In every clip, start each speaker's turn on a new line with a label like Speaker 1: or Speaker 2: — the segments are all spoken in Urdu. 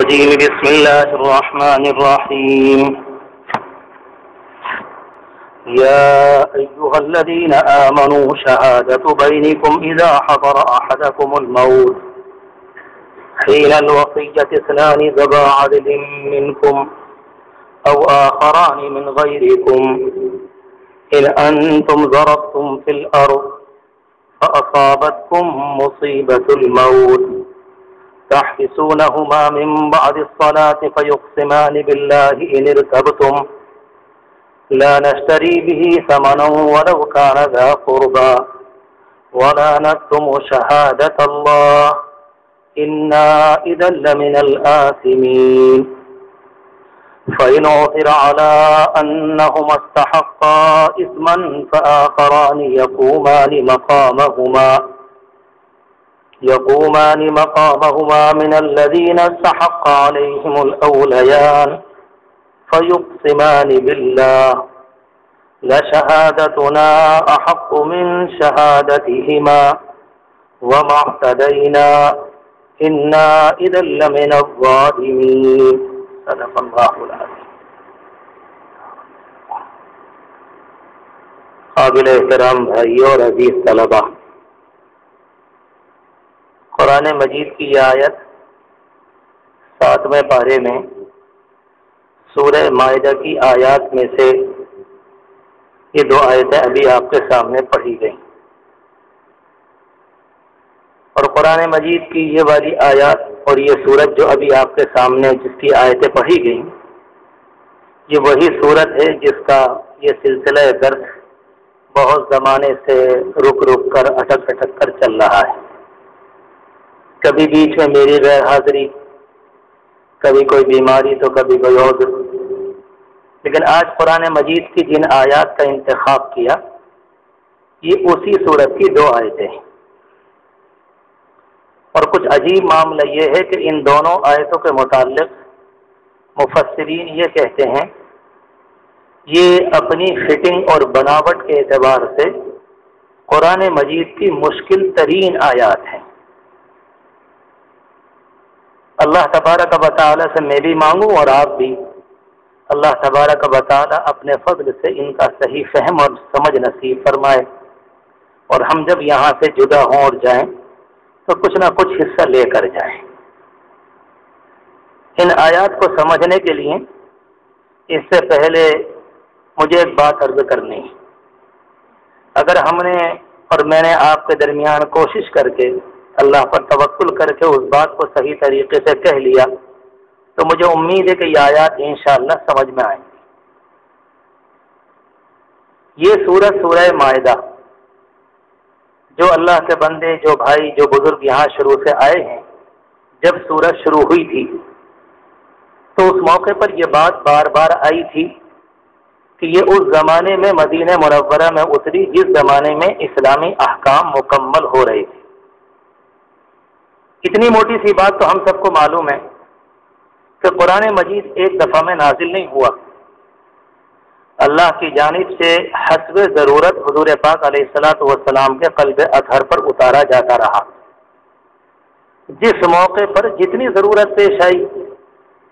Speaker 1: بسم الله الرحمن الرحيم. يا أيها الذين آمنوا شهادة بينكم إذا حضر أحدكم الموت حين الوصية اثنان ذوى عدل منكم أو آخران من غيركم إن أنتم ضربتم في الأرض فأصابتكم مصيبة الموت تحبسونهما من بعد الصلاة فيقسمان بالله إن ارتبتم لا نشتري به ثمنا ولو كان ذا قربى ولا نكتم شهادة الله إنا إذا لمن الآثمين فإن عثر على أنهما استحقا إثما فآخران يقومان مقامهما من الذين استحق عليهم الأوليان فيقسمان بالله لشهادتنا أحق من شهادتهما وما اعتدينا إنا إذا لمن الظالمين. صدق الله العظيم. قابل احترام بھائیوں اور عزیز طلبہ، قرآن مجید کی یہ آیت 7ویں پارے میں سورہ مائدہ کی آیات میں سے یہ 2 آیتیں ابھی آپ کے سامنے پڑھی گئیں، اور قرآن مجید کی یہ والی آیات اور یہ سورت جو ابھی آپ کے سامنے جس کی آیتیں پڑھی گئیں، یہ وہی سورت ہے جس کا یہ سلسلہ درس بہت زمانے سے رک کر اٹک کر چل رہا ہے. کبھی بیچ میں میری غیر حاضری، کبھی کوئی بیماری تو کبھی کوئی عذر، لیکن آج قرآن مجید کی جن آیات کا انتخاب کیا یہ اسی صورت کی 2 آیتیں ہیں. اور کچھ عجیب معاملہ یہ ہے کہ ان دونوں آیتوں کے متعلق مفسرین یہ کہتے ہیں یہ اپنی فٹنگ اور بناوٹ کے اعتبار سے قرآن مجید کی مشکل ترین آیات ہیں. اللہ تبارک و تعالی سے میں بھی مانگوں اور آپ بھی اللہ تبارک و تعالی اپنے فضل سے ان کا صحیح فہم اور سمجھ نصیب فرمائے، اور ہم جب یہاں سے جدا ہوں اور جائیں تو کچھ نہ کچھ حصہ لے کر جائیں. ان آیات کو سمجھنے کے لیے اس سے پہلے مجھے ایک بات عرض کرنی ہے. اگر ہم نے اور میں نے آپ کے درمیان کوشش کر کے اللہ پر توکل کر کے اس بات کو صحیح طریقے سے کہہ لیا تو مجھے امید ہے کہ یہ آیات انشاءاللہ سمجھ میں آئیں گی. یہ سورہ مائدہ جو اللہ کے بندے، جو بھائی، جو بزرگ یہاں شروع سے آئے ہیں، جب سورت شروع ہوئی تھی تو اس موقع پر یہ بات بار بار آئی تھی کہ یہ اس زمانے میں مدینہ منورہ میں اتری جس زمانے میں اسلامی احکام مکمل ہو رہے تھے. اتنی موٹی سی بات تو ہم سب کو معلوم ہے کہ قرآن مجید ایک دفعہ میں نازل نہیں ہوا. اللہ کی جانب سے حسب ضرورت حضور پاک علیہ السلام کے قلب اطہر پر اتارا جاتا رہا. جس موقع پر جتنی ضرورت پیش آئی،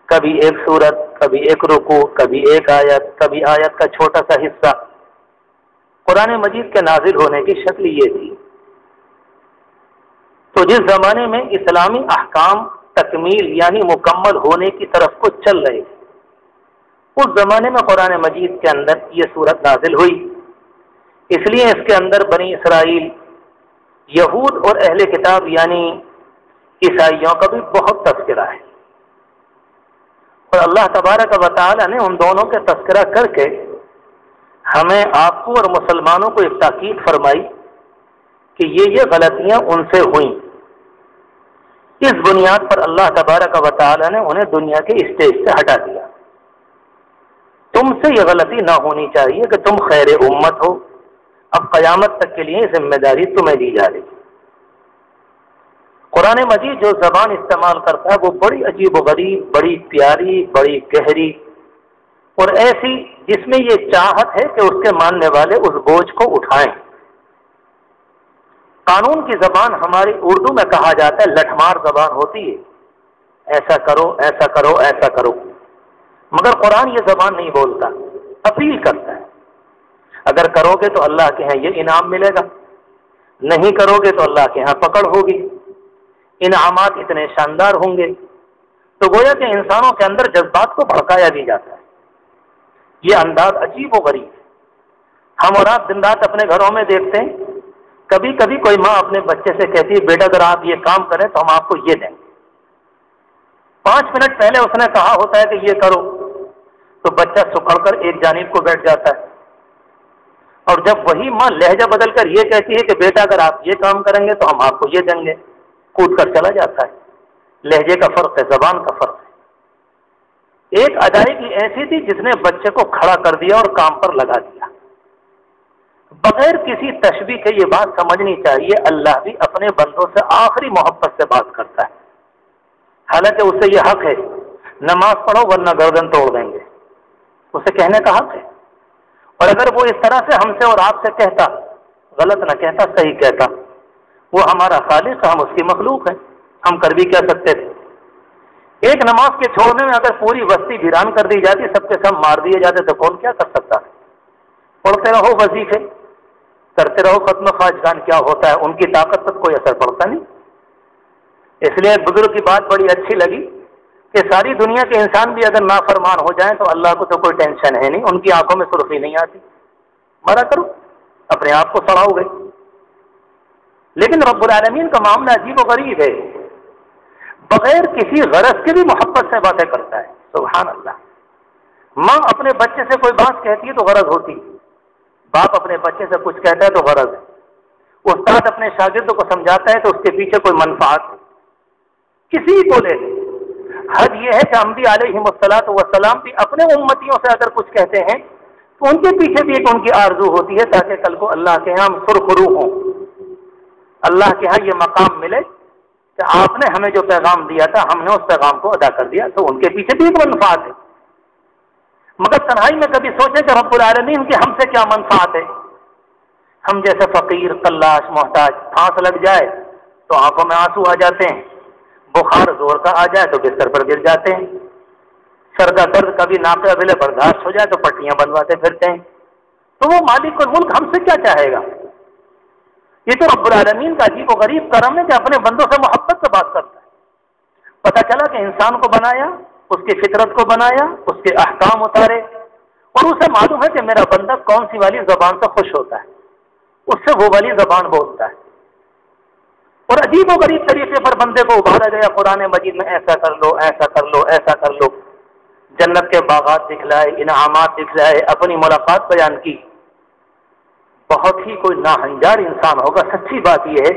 Speaker 1: کبھی ایک سورت، کبھی ایک رکوع، کبھی ایک آیت، کبھی آیت کا چھوٹا سا حصہ، قرآن مجید کے نازل ہونے کی شکل یہ تھی. تو جس زمانے میں اسلامی احکام تکمیل یعنی مکمل ہونے کی طرف کو چل رہے تھے، اس زمانے میں قرآن مجید کے اندر یہ سورت نازل ہوئی. اس لیے اس کے اندر بنی اسرائیل، یہود اور اہل کتاب یعنی عیسائیوں کا بھی بہت تذکرہ ہے، اور اللہ تبارک و تعالی نے ان دونوں کے تذکرہ کر کے ہمیں، آپ کو اور مسلمانوں کو ایک تاکید فرمائی کہ یہ غلطیاں ان سے ہوئیں. اس بنیاد پر اللہ تبارک و تعالی نے انہیں دنیا کے اسٹیج سے ہٹا دیا. تم سے یہ غلطی نہ ہونی چاہیے کہ تم خیر امت ہو. اب قیامت تک کے لیے ذمہ داری تمہیں دی جا رہی. قرآن مجید جو زبان استعمال کرتا ہے وہ بڑی عجیب و غریب، بڑی پیاری، بڑی گہری اور ایسی جس میں یہ چاہت ہے کہ اس کے ماننے والے اس بوجھ کو اٹھائیں. قانون کی زبان ہماری اردو میں کہا جاتا ہے لٹھمار زبان ہوتی ہے، ایسا کرو ایسا کرو ایسا کرو، مگر قرآن یہ زبان نہیں بولتا، اپیل کرتا ہے۔ اگر کرو گے تو اللہ کے ہاں یہ انعام ملے گا، نہیں کرو گے تو اللہ کے ہاں پکڑ ہوگی، انعامات اتنے شاندار ہوں گے۔ تو گویا کہ انسانوں کے اندر جذبات کو بھڑکایا بھی جاتا ہے۔ یہ انداز عجیب و غریب ہے۔ ہم اور آپ دن رات اپنے گھروں میں دیکھتے ہیں، کبھی کبھی کوئی ماں اپنے بچے سے کہتی ہے بیٹا اگر آپ یہ کام کریں تو ہم آپ کو یہ دیں، 5 منٹ پہلے اس نے کہا ہوتا ہے کہ یہ کرو، تو بچہ سکڑ کر ایک جانب کو بیٹھ جاتا ہے، اور جب وہی ماں لہجہ بدل کر یہ کہتی ہے کہ بیٹا اگر آپ یہ کام کریں گے تو ہم آپ کو یہ دیں گے، کود کر چلا جاتا ہے۔ لہجے کا فرق ہے، زبان کا فرق ہے۔ ایک ادائیگی ایسی تھی جس نے بچے کو کھڑا کر دیا اور کام پر لگا دیا۔ بغیر کسی تشبیہ کے یہ بات سمجھنی چاہیے، اللہ بھی اپنے بندوں سے آخری محبت سے بات کرتا ہے، حالانکہ اسے یہ حق ہے نماز پڑھو ورنہ گردن توڑ دیں گے، اسے کہنے کا حق ہے۔ اور اگر وہ اس طرح سے ہم سے اور آپ سے کہتا، غلط نہ کہتا صحیح کہتا، وہ ہمارا خالق، ہم اس کی مخلوق ہیں، ہم کر بھی کہہ سکتے تھے۔ ایک نماز کے چھوڑنے میں اگر پوری بستی ویران کر دی جاتی، سب کے سب مار دیے جاتے، تو کون کیا کر سکتا ہے؟ پڑھتے رہو وظیفے، کرتے رہو ختم خواجگان، کیا ہوتا ہے؟ ان کی طاقت پر کوئی اثر پڑتا نہیں۔ اس لیے بزرگ کی بات بڑی اچھی لگی کہ ساری دنیا کے انسان بھی اگر نافرمان ہو جائیں تو اللہ کو تو کوئی ٹینشن ہے نہیں، ان کی آنکھوں میں سرخی نہیں آتی، مرا کرو، اپنے آپ کو سڑاؤ گے۔ لیکن رب العالمین کا معاملہ عجیب و غریب ہے، بغیر کسی غرض کے بھی محبت سے باتیں کرتا ہے، سبحان اللہ۔ ماں اپنے بچے سے کوئی بات کہتی ہے تو غرض ہوتی ہے، باپ اپنے بچے سے کچھ کہتا ہے تو غرض ہے، استاد اپنے شاگردوں کو سمجھاتا ہے تو اس کے پیچھے کوئی منفعت ہے، کسی کو لے۔ حد یہ ہے کہ انبیاء علیہم الصلاۃ والسلام بھی اپنے امتیوں سے اگر کچھ کہتے ہیں تو ان کے پیچھے بھی ایک ان کی آرزو ہوتی ہے تاکہ کل کو اللہ کے ہاں ہم سرخرو ہوں، اللہ کے ہاں یہ مقام ملے کہ آپ نے ہمیں جو پیغام دیا تھا ہم نے اس پیغام کو ادا کر دیا، تو ان کے پیچھے بھی ایک منفعت ہے۔ مگر تنہائی میں کبھی سوچیں کہ رب العالمین کی ہم سے کیا منفعت ہے؟ ہم جیسے فقیر، قلاش، محتاج، پھانس لگ جائے تو آنکھوں میں آنسو آ جاتے ہیں، بخار زور کا آ جائے تو بستر پر گر جاتے ہیں، سر کا درد کبھی ناقابل برداشت ہو جائے تو پٹیاں بنواتے پھرتے ہیں۔ تو وہ مالک الملک ہم سے کیا چاہے گا؟ یہ تو رب العالمین کا عجیب و غریب کرم ہے کہ اپنے بندوں سے محبت سے بات کرتا ہے۔ پتہ چلا کہ انسان کو بنایا، اس کی فطرت کو بنایا، اس کے احکام اتارے، اور اسے معلوم ہے کہ میرا بندہ کون سی والی زبان سے خوش ہوتا ہے، اس سے وہ والی زبان بولتا ہے، اور عجیب و غریب طریقے پر بندے کو ابھارا گیا قرآن مجید میں، ایسا کر لو ایسا کر لو ایسا کر لو، جنت کے باغات دکھلائے، انعامات دکھلائے، اپنی ملاقات بیان کی۔ بہت ہی کوئی ناہنجار انسان ہوگا، سچی بات یہ ہے،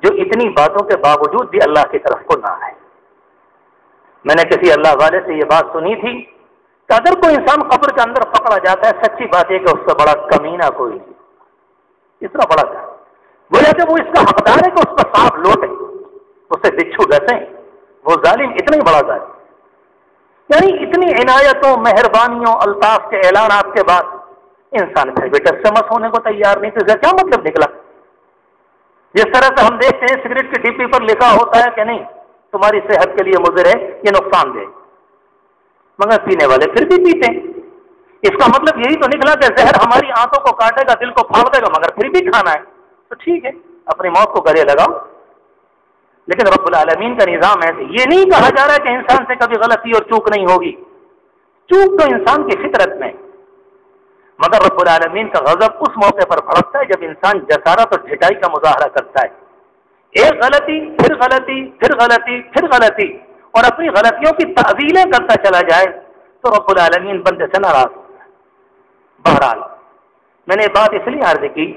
Speaker 1: جو اتنی باتوں کے باوجود بھی اللہ کی طرف کو نہ آئے۔ میں نے کسی اللہ والے سے یہ بات سنی تھی کہ اگر کوئی انسان قبر کے اندر پکڑا جاتا ہے، سچی بات ہے کہ اس سے بڑا کمینہ کوئی نہیں، اتنا بڑا تھا گویا کہ وہ اس کا حقدار ہے کہ اس پر سانپ لوٹے، اسے بچھو ڈسیں، وہ ظالم اتنا ہی بڑا ظالم۔ یعنی اتنی عنایتوں، مہربانیوں، الطاف کے اعلانات کے بعد انسان پھر بھی ٹسمس ہونے کو تیار نہیں، تو اس کا کیا مطلب نکلا؟ جس طرح سے ہم دیکھتے ہیں سگریٹ کی ڈبی پر لکھا ہوتا ہے کہ نہیں تمہاری صحت کے لیے مضر ہے، یہ نقصان دہ، مگر پینے والے پھر بھی پیتے ہیں۔ اس کا مطلب یہی تو نکلا کہ زہر ہماری آنتوں کو کاٹے گا، دل کو پھاڑ دے گا، مگر پھر بھی کھانا ہے، تو ٹھیک ہے اپنی موت کو گلے لگاؤ۔ لیکن رب العالمین کا نظام ہے، یہ نہیں کہا جا رہا ہے کہ انسان سے کبھی غلطی اور چوک نہیں ہوگی، چوک تو انسان کی فطرت میں، مگر رب العالمین کا غضب اس موقع پر بھڑکتا ہے جب انسان جسارت اور ڈھٹائی کا مظاہرہ کرتا ہے، ایک غلطی پھر غلطی پھر غلطی پھر غلطی، اور اپنی غلطیوں کی تعویلیں کرتا چلا جائے تو رب العالمین بندے سے ناراض ہوتا ہے۔ بہرحال میں نے بات اس لیے عرض کی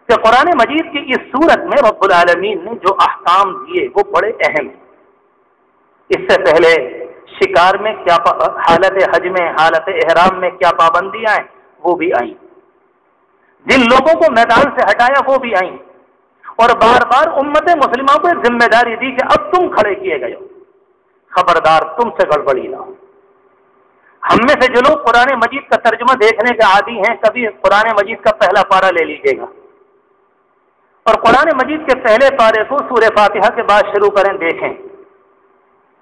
Speaker 1: کہ قرآن مجید کی اس صورت میں رب العالمین نے جو احکام دیے وہ بڑے اہم ہیں۔ اس سے پہلے شکار میں کیا حالت حج میں، حالت احرام میں کیا پابندیاں ہیں وہ بھی آئیں، جن لوگوں کو میدان سے ہٹایا وہ بھی آئیں، اور بار بار امت مسلمہ کو ایک ذمہ داری دی کہ اب تم کھڑے کیے گئے ہو، خبردار تم سے گڑبڑی نہ ہو۔ ہم میں سے جو لوگ قرآن مجید کا ترجمہ دیکھنے کے عادی ہیں، کبھی قرآن مجید کا پہلا پارہ لے لیجیے گا اور قرآن مجید کے پہلے پارے کو سورہ فاتحہ کے بعد شروع کریں، دیکھیں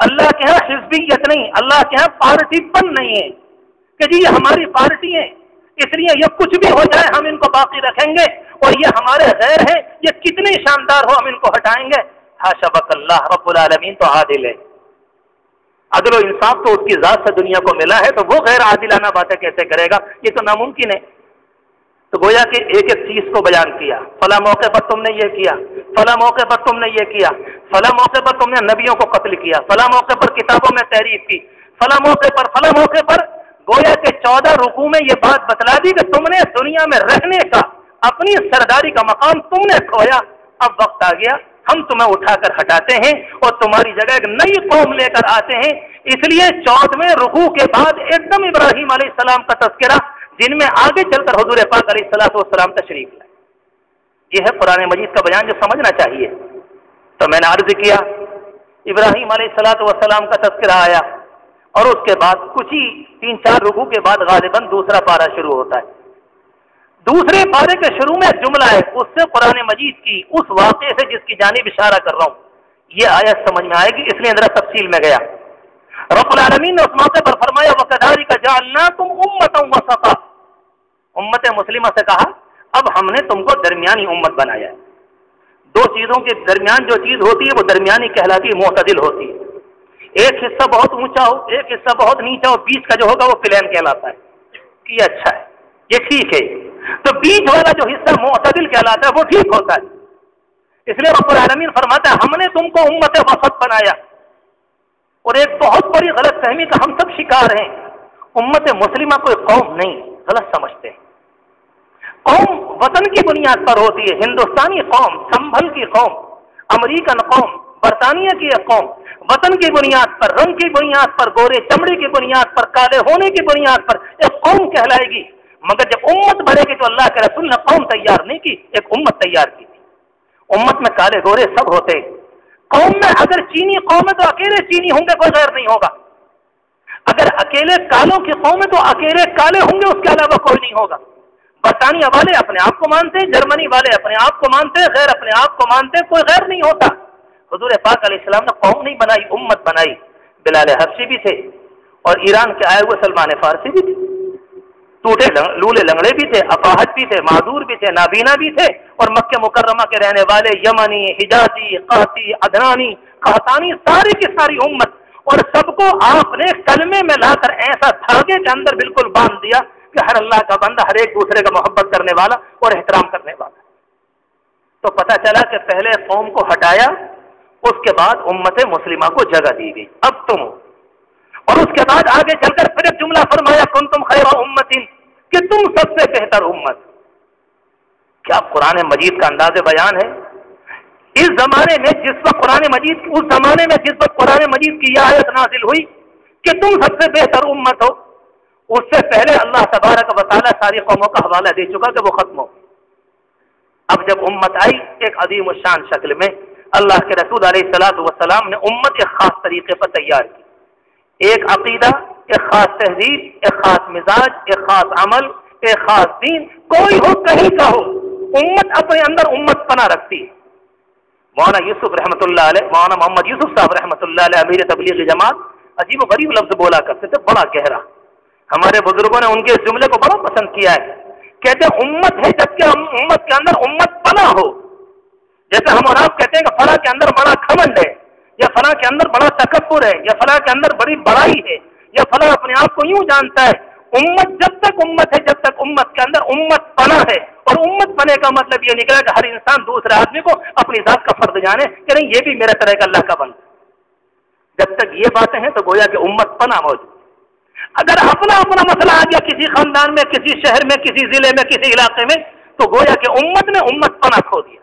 Speaker 1: اللہ کے یہاں حزبیت نہیں، اللہ کے یہاں پارٹی پن نہیں ہے کہ جی یہ ہماری پارٹی ہے اس لیے یہ کچھ بھی ہو جائے ہم ان کو باقی رکھیں گے، اور یہ ہمارے غیر ہیں یہ کتنے شاندار ہو ہم ان کو ہٹائیں گے۔ حاشا بک، اللہ رب العالمین تو عادل ہے، عدل و انصاف تو اس کی ذات سے دنیا کو ملا ہے، تو وہ غیر عادلانہ باتیں کیسے کرے گا؟ یہ تو ناممکن ہے۔ تو گویا کہ ایک ایک چیز کو بیان کیا، فلاں موقع پر تم نے یہ کیا، فلاں موقع پر تم نے یہ کیا، فلاں موقع پر تم نے نبیوں کو قتل کیا، فلاں موقع پر کتابوں میں تحریف کی، فلاں موقع پر فلاں موقع پر، گویا کہ 14 رکوع میں یہ بات بتلا دی کہ تم نے دنیا میں رہنے کا، اپنی سرداری کا مقام تم نے کھویا، اب وقت آ گیا ہم تمہیں اٹھا کر ہٹاتے ہیں اور تمہاری جگہ ایک نئی قوم لے کر آتے ہیں۔ اس لیے 14ویں رکوع کے بعد ایک دم ابراہیم علیہ السلام کا تذکرہ، جن میں آگے چل کر حضور پاک علیہ السلام تشریف لائے۔ یہ ہے قرآن مجید کا بیان جو سمجھنا چاہیے۔ تو میں نے عرض کیا ابراہیم علیہ السلام کا تذکرہ آیا، اور اس کے بعد کچھ ہی 3-4 رکوع کے بعد غالباً دوسرا پارہ شروع ہوتا ہے۔ دوسرے پارے کے شروع میں جملہ ہے، اس سے قرآن مجید کی اس واقعے سے جس کی جانب اشارہ کر رہا ہوں یہ آیت سمجھ میں آئے گی، اس لیے ذرا تفصیل میں گیا۔ رب العالمین نے اس موقع پر فرمایا وَكَذَلِكَ جَعَلْنَاكُمْ أُمَّةً وَسَطًا، امت مسلمہ سے کہا اب ہم نے تم کو درمیانی امت بنایا ہے۔ دو چیزوں کے درمیان جو چیز ہوتی ہے وہ درمیانی کہلاتی ہے، معتدل ہوتی ہے۔ ایک حصہ بہت اونچا ہو، ایک حصہ بہت نیچا ہو، بیچ کا جو ہوگا وہ پلین کہلاتا ہے کہ یہ اچھا ہے، یہ ٹھیک ہے۔ تو بیچ والا جو حصہ معتدل کہلاتا ہے وہ ٹھیک ہوتا ہے۔ اس لیے رب العالمین فرماتا ہے ہم نے تم کو امت وسط بنایا۔ اور ایک بہت بڑی غلط فہمی کا ہم سب شکار ہیں، امت مسلمہ کوئی قوم نہیں، غلط سمجھتے ہیں۔ قوم وطن کی بنیاد پر ہوتی ہے، ہندوستانی قوم، سنبھل کی قوم، امریکن قوم، برطانیہ کی ایک قوم، وطن کی بنیاد پر، رنگ کی بنیاد پر، گورے چمڑے کی بنیاد پر، کالے ہونے کی بنیاد پر ایک قوم کہلائے گی۔ مگر جب امت بڑھے گی تو اللہ کے رسول نے قوم تیار نہیں کی، ایک امت تیار کی تھی۔ امت میں کالے گورے سب ہوتے، قوم میں اگر چینی قوم ہے تو اکیلے چینی ہوں گے، کوئی غیر نہیں ہوگا۔ اگر اکیلے کالوں کی قوم ہے تو اکیلے کالے ہوں گے، اس کے علاوہ کوئی نہیں ہوگا۔ برطانیہ والے اپنے آپ کو مانتے ہیں، جرمنی والے اپنے آپ کو مانتے ہیں، غیر اپنے آپ کو مانتے ہیں، کوئی غیر نہیں ہوتا۔ حضور پاک علیہ السلام نے قوم نہیں بنائی، امت بنائی۔ بلال حبشی بھی تھے اور ایران کے آئے ہوئے سلمان فارسی بھی تھے، ٹوٹے لولے لنگڑے بھی تھے، اپاہج بھی تھے، معذور بھی تھے، نابینا بھی تھے، اور مکہ مکرمہ کے رہنے والے یمنی، حجازی، قحطی، عدنانی، قحطانی، ساری کی ساری امت، اور سب کو آپ نے کلمے میں لا کر ایسا دھاگے کے اندر بالکل باندھ دیا کہ ہر اللہ کا بندہ ہر ایک دوسرے کا محبت کرنے والا اور احترام کرنے والا۔ تو پتہ چلا کہ پہلے قوم کو ہٹایا، اس کے بعد امت مسلمہ کو جگہ دی گئی، اب تم ہو۔ اور اس کے بعد آگے چل کر پھر ایک جملہ فرمایا کنتم خیر امت، کہ تم سب سے بہتر امت۔ کیا قرآن مجید کا انداز بیان ہے؟ اس زمانے میں جس وقت قرآن مجید، اس زمانے میں جس وقت قرآن مجید کی یہ آیت نازل ہوئی کہ تم سب سے بہتر امت ہو، اس سے پہلے اللہ تبارک و تعالیٰ ساری قوموں کا حوالہ دے چکا کہ وہ ختم ہو۔ اب جب امت آئی ایک عظیم الشان شکل میں، اللہ کے رسول علیہ السلام نے امت ایک خاص طریقے پر تیار کی، ایک عقیدہ، ایک خاص تہذیب، ایک خاص مزاج، ایک خاص عمل، ایک خاص دین، کوئی ہو کہیں کا ہو، امت اپنے اندر امت پناہ رکھتی ہے۔ مولانا یوسف رحمۃ اللہ علیہ، مولانا محمد یوسف صاحب رحمۃ اللہ علیہ امیر تبلیغ جماعت عجیب و غریب لفظ بولا کرتے تھے، بڑا گہرا۔ ہمارے بزرگوں نے ان کے اس جملے کو بڑا پسند کیا ہے، کہتے ہیں امت ہے جبکہ امت کے اندر امت پناہ ہو۔ جیسے ہم اور آپ کہتے ہیں کہ فلاں کے اندر بڑا گھمنڈ ہے، یا فلاں کے اندر بڑا تکبر ہے، یا فلاں کے اندر بڑی بڑائی ہے، یا فلاں اپنے آپ کو یوں جانتا ہے۔ امت جب تک امت ہے، جب تک امت کے اندر امت پناہ ہے، اور امت بنے کا مطلب یہ نکلا کہ ہر انسان دوسرے آدمی کو اپنی ذات کا فرد جانے کہ نہیں یہ بھی میرا طرح کا اللہ کا بندہ۔ جب تک یہ باتیں ہیں تو گویا کہ امت پناہ موجود۔ اگر اپنا اپنا مسئلہ آ گیا کسی خاندان میں، کسی شہر میں، کسی ضلع میں، کسی علاقے میں، تو گویا کہ امت نے امت پناہ کھو دیا۔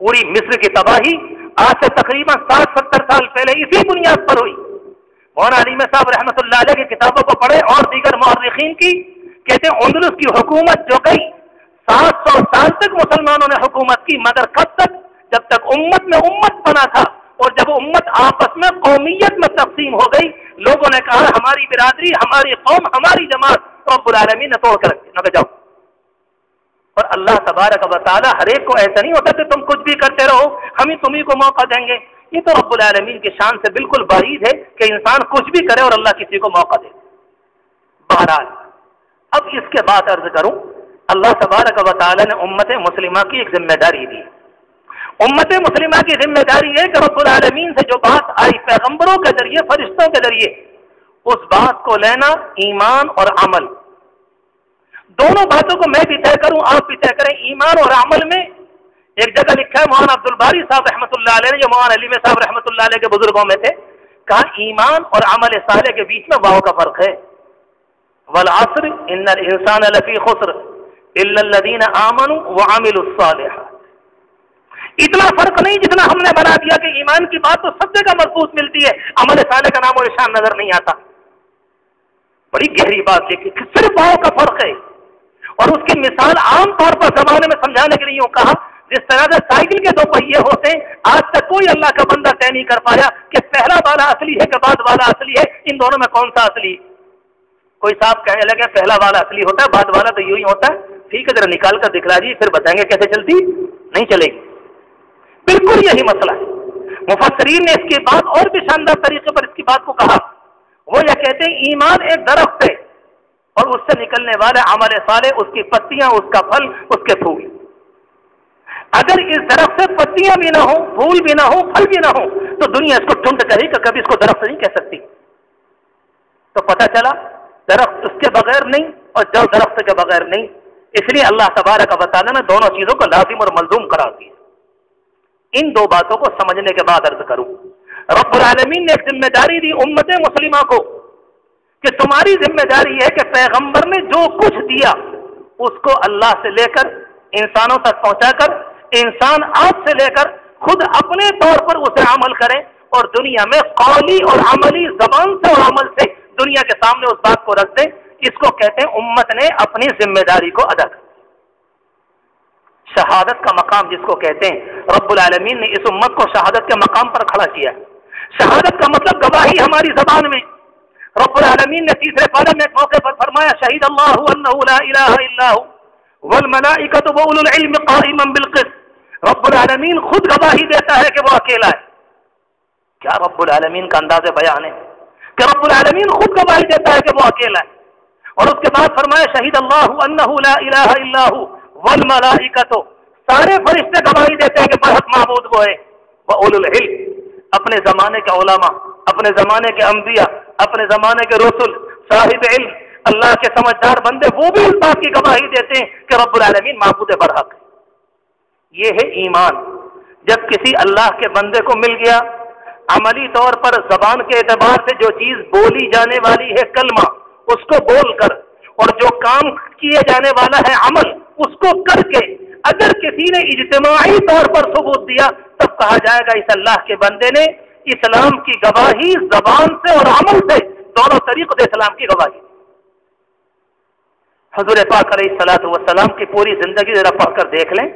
Speaker 1: پوری مصر کی تباہی آج سے تقریباً 60-70 سال پہلے اسی بنیاد پر ہوئی۔ مولانا علی صاحب رحمۃ اللہ علیہ کی کتابوں کو پڑھے اور دیگر مورخین کی، کہتے ہیں اندلس کی حکومت جو گئی 700 سال تک مسلمانوں نے حکومت کی، مگر کب تک؟ جب تک امت میں امت بنا تھا، اور جب امت آپس میں قومیت میں تقسیم ہو گئی، لوگوں نے کہا ہماری برادری، ہماری قوم، ہماری جماعت، رب العالمین نے توڑ کر رکھ دیا، نہ جاؤ۔ اور اللہ تبارک و تعالیٰ ہر ایک کو ایسا نہیں ہوتا کہ تم کچھ بھی کرتے رہو، ہم ہی تمہیں کو موقع دیں گے۔ یہ تو رب العالمین کی شان سے بالکل بعید ہے کہ انسان کچھ بھی کرے اور اللہ کسی کو موقع دے۔ بہرحال اب اس کے بعد عرض کروں، اللہ تبارک و تعالی نے امت مسلمہ کی ایک ذمہ داری دی۔ امت مسلمہ کی ذمہ داری ہے کہ رب العالمین سے جو بات آئی پیغمبروں کے ذریعے، فرشتوں کے ذریعے، اس بات کو لینا، ایمان اور عمل دونوں باتوں کو میں بھی طے کروں، آپ بھی طے کریں۔ ایمان اور عمل میں ایک جگہ لکھا ہے، مولانا عبد الباری صاحب رحمۃ اللہ علیہ نے، جو مولانا علی صاحب رحمۃ اللہ علیہ کے بزرگوں میں تھے، کہا ایمان اور عمل صالح کے بیچ میں واو کا فرق ہے۔ والعصر ان الانسان لفی خسر الا الذین آمنوا وعملوا الصالحات۔ اتنا فرق نہیں جتنا ہم نے بنا دیا کہ ایمان کی بات تو سب جگہ محفوظ ملتی ہے، عمل صالح کا نام و نشان نظر نہیں آتا۔ بڑی گہری بات ہے کہ صرف واو کا فرق ہے، اور اس کی مثال عام طور پر زمانے میں سمجھانے کے لیے یوں کہا، جس طرح سے سائیکل کے دو پہیے ہوتے ہیں، آج تک کوئی اللہ کا بندہ طے نہیں کر پایا کہ پہلا والا اصلی ہے کہ بعد والا اصلی ہے، ان دونوں میں کون سا اصلی۔ کوئی صاحب کہنے لگے پہلا والا اصلی ہوتا ہے، بعد والا تو یوں ہی ہوتا ہے۔ ٹھیک ہے، ذرا نکال کر دکھلا دیجیے، پھر بتائیں گے کیسے چلتی، نہیں چلے گی۔ بالکل یہی مسئلہ ہے۔ مفسرین نے اس کی بات اور بھی شاندار طریقے پر اس کی بات کو کہا، وہ یہ کہتے ہیں ایمان ایک درخت ہے اور اس سے نکلنے والے عمل صالح، اس کی پتیاں، اس کا پھل، اس کے پھول۔ اگر اس درخت سے پتیاں بھی نہ ہوں، پھول بھی نہ ہوں، پھل بھی نہ ہوں، تو دنیا اس کو ٹھنڈ کہے کہ کبھی اس کو درخت نہیں کہہ سکتی۔ تو پتہ چلا درخت اس کے بغیر نہیں اور جو درخت کے بغیر نہیں، اس لیے اللہ تبارک و تعالی نے دونوں چیزوں کو لازم اور ملزوم قرار دیا۔ ان دو باتوں کو سمجھنے کے بعد عرض کروں، رب العالمین نے ایک ذمہ داری دی امت مسلمہ کو کہ تمہاری ذمہ داری ہے کہ پیغمبر نے جو کچھ دیا اس کو اللہ سے لے کر انسانوں تک پہنچا کر، انسان آپ سے لے کر خود اپنے طور پر اسے عمل کریں، اور دنیا میں قولی اور عملی زبان سے اور عمل سے دنیا کے سامنے اس بات کو رکھ دیں۔ اس کو کہتے ہیں امت نے اپنی ذمہ داری کو ادا کر، شہادت کا مقام جس کو کہتے ہیں، رب العالمین نے اس امت کو شہادت کے مقام پر کھڑا کیا۔ شہادت کا مطلب گواہی ہماری زبان میں۔ رب العالمین نے تیسرے پارے میں ایک موقع پر فرمایا، شہید اللہ انہ لا الہ الا ہو والملائکۃ واولو العلم قائما بالقسط۔ رب العالمین خود گواہی دیتا ہے کہ وہ اکیلا ہے۔ کیا رب العالمین کا انداز بیان ہے کہ رب العالمین خود گواہی دیتا ہے کہ وہ اکیلا ہے، اور اس کے بعد فرمایا شہید اللہ انہ لا الہ الا ہو والملائکۃ، سارے فرشتے گواہی دیتے ہیں کہ برحق معبود وہ ہے، واولو العلم، اپنے زمانے کے علماء، اپنے زمانے کے انبیاء، اپنے زمانے کے رسل، صاحب علم، اللہ کے سمجھدار بندے، وہ بھی اس بات کی گواہی دیتے ہیں کہ رب العالمین معبود برحق ہے۔ یہ ہے ایمان۔ جب کسی اللہ کے بندے کو مل گیا، عملی طور پر زبان کے اعتبار سے جو چیز بولی جانے والی ہے کلمہ، اس کو بول کر، اور جو کام کیے جانے والا ہے عمل، اس کو کر کے اگر کسی نے اجتماعی طور پر ثبوت دیا، تب کہا جائے گا اس اللہ کے بندے نے اسلام کی گواہی زبان سے اور عمل سے، دونوں طریقوں سے اسلام کی گواہی۔ حضور پاک علیہ الصلوۃ والسلام کی پوری زندگی ذرا پڑھ کر دیکھ لیں،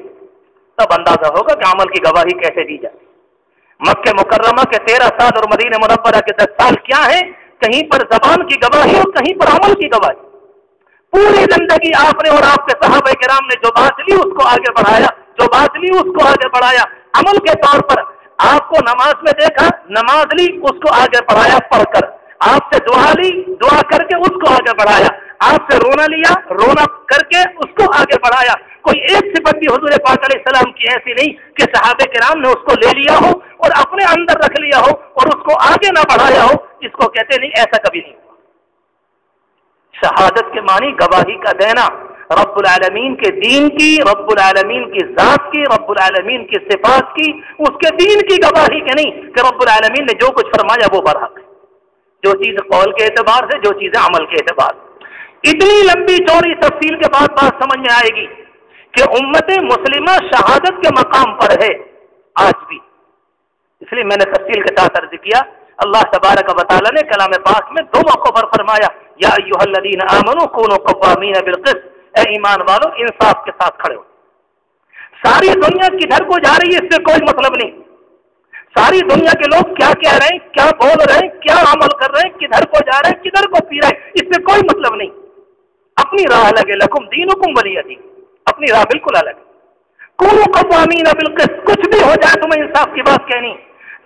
Speaker 1: تب اندازہ ہوگا کہ عمل کی گواہی کیسے دی جائے۔ مکہ مکرمہ کے 13 سال اور مدینہ منورہ کے 10 سال کیا ہیں؟ کہیں پر زبان کی گواہی اور کہیں پر عمل کی گواہی۔ پوری زندگی آپ نے اور آپ کے صحابہ کرام نے جو بات لی اس کو آگے بڑھایا، جو بات لی اس کو آگے بڑھایا۔ عمل کے طور پر آپ کو نماز میں دیکھا، نماز لی، اس کو آگے بڑھایا پڑھ کر۔ آپ سے دعا لی، دعا کر کے اس کو آگے بڑھایا۔ آپ سے رونا لیا، رونا کر کے اس کو آگے بڑھایا۔ کوئی ایک صفت بھی حضور پاک علیہ السلام کی ایسی نہیں کہ صحابہ کرام نے اس کو لے لیا ہو اور اپنے اندر رکھ لیا ہو اور اس کو آگے نہ بڑھایا ہو۔ اس کو کہتے نہیں، ایسا کبھی نہیں ہوا۔ شہادت کے معنی گواہی کا دینا، رب العالمین کے دین کی، رب العالمین کی ذات کی، رب العالمین کی صفات کی، اس کے دین کی گواہی کے نہیں کہ رب العالمین نے جو کچھ فرمایا وہ برحق ہے، جو چیز قول کے اعتبار سے، جو چیزیں عمل کے اعتبار سے۔ اتنی لمبی چوڑی تفصیل کے بعد بات سمجھ میں آئے گی کہ امت مسلمہ شہادت کے مقام پر ہے آج بھی۔ اس لیے میں نے تفصیل کے ساتھ عرض کیا، اللہ تبارک و تعالی نے کلام پاک میں 2 موقعوں پر فرمایا، یا ایھا الذین آمنوا کونوا قوامین بالقسط، اے ایمان والو انصاف کے ساتھ کھڑے ہو۔ ساری دنیا کدھر کو جا رہی ہے اس سے کوئی مطلب نہیں، ساری دنیا کے لوگ کیا کہہ رہے ہیں، کیا بول رہے ہیں، کیا عمل کر رہے ہیں، کدھر کو جا رہے ہیں، کدھر کو پی رہے ہیں، اس سے کوئی مطلب نہیں۔ اپنی راہ الگ ہے، لکم دینکم ولی دین، اپنی راہ بالکل الگ ہے۔ کونوا قوامین بالقسط، کچھ بھی ہو جائے تمہیں انصاف کی بات کہنی۔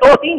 Speaker 1: 2, 3,